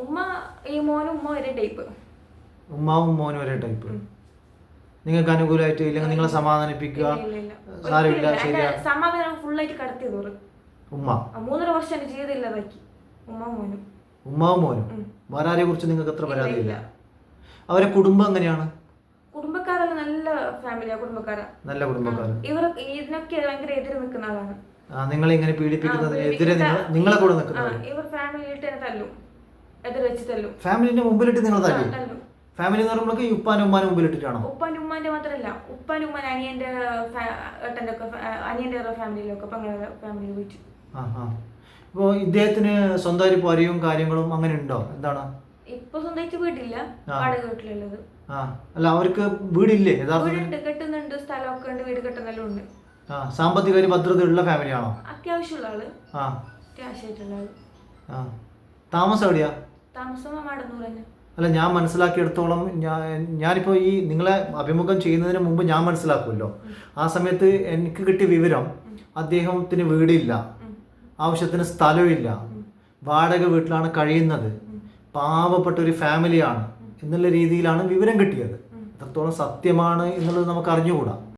ഉമ്മ ഈ മോനും ഉമ്മ ഒരേ ടൈപ്പ്. ഉമ്മാവും മോനും ഒരേ ടൈപ്പ്. നിങ്ങൾക്ക് അനുകൂലമായിട്ട് ഇല്ലെങ്കിൽ നിങ്ങളെ സമാധാനിപ്പിക്കുക, സാരമില്ല ശരിയാ. സമാധാനം ഫുള്ളായിട്ട് കടത്തിയത് ഉമ്മ. 3.5 വർഷം എന്റെ ജീവിതം ഇല്ലാതാക്കി ഉമ്മാവും മോനും. വേറെ ആരെ കുറിച്ച് നിങ്ങൾക്ക് അത്ര പരാതിയില്ല? അവരെ കുടുംബം എങ്ങനെയാണ്? കുടുംബക്കാരെല്ലാം നല്ല ഫാമിലിയാ, നല്ല കുടുംബക്കാരൻ. ഇവർ ഇതിനൊക്കെ ഭയങ്കര എതിരെ നിൽക്കുന്ന ആളാണ്. നിങ്ങളെ ഇങ്ങനെ പീഡിപ്പിക്കുന്നതിന് എതിരെ നിങ്ങളെ കൂടെ നിൽക്കുന്നത്? ഇവർ ഫാമിലിയിട്ട് എന്നെ തല്ലും, എതിരെ വെച്ച് തല്ലും. ഫാമിലിന്റെ മുമ്പിലിട്ട് നിങ്ങൾ തല്ലും? ഫാമിലി എന്ന് പറയുമ്പോൾ ഈ ഉപ്പാനും ഉമ്മാനും മുമ്പിലിട്ടിട്ടാണോ? ഉപ്പാനും ഉമ്മാന്റെ മാത്രമല്ല, ഉപ്പാനും ഉമ്മാൻ അനിയന്റെ ഏട്ടന്റെ ഒക്കെ അനിയന്റെ ഫാമിലിയിലൊക്കെ പെങ്ങളുടെ ഫാമിലിയിൽ പോയിട്ട്. ഇപ്പോൾ ഇദ്ദേഹത്തിന് സ്വന്തമായിട്ട് പൊരയും കാര്യങ്ങളും അങ്ങനെ ഉണ്ടോ? എന്താണ് ഇപ്പൊ സ്വന്തമായിട്ട് വീട്ടില്ല, വാടക വീട്ടിലുള്ളത്. അല്ല, അവർക്ക് വീടില്ലേ? വീടുണ്ട്, കെട്ടുന്നുണ്ട്, സ്ഥലമൊക്കെ ഉണ്ട്, വീട് കെട്ടുന്നെല്ലാം ഉണ്ട്. സാമ്പത്തിക ഭദ്രതയുള്ള ഫാമിലിയാണോ? അത്യാവശ്യമുള്ള ആള്, അത്യാവശ്യമായിട്ടുള്ള ആള്. താമസം എവിടെയാ? താമസം മാടന്നൂർ തന്നെ. അല്ല, ഞാൻ മനസ്സിലാക്കിയെടുത്തോളം ഞാനിപ്പോൾ ഈ നിങ്ങളെ അഭിമുഖം ചെയ്യുന്നതിന് മുമ്പ് ഞാൻ മനസ്സിലാക്കുമല്ലോ, ആ സമയത്ത് എനിക്ക് കിട്ടിയ വിവരം അദ്ദേഹത്തിന് വീടില്ല, ആവശ്യത്തിന് സ്ഥലമില്ല, വാടക വീട്ടിലാണ് കഴിയുന്നത്, പാവപ്പെട്ട ഒരു ഫാമിലിയാണ് എന്നുള്ള രീതിയിലാണ് വിവരം കിട്ടിയത്. എത്രത്തോളം സത്യമാണ് എന്നുള്ളത് നമുക്ക് അറിഞ്ഞുകൂടാ.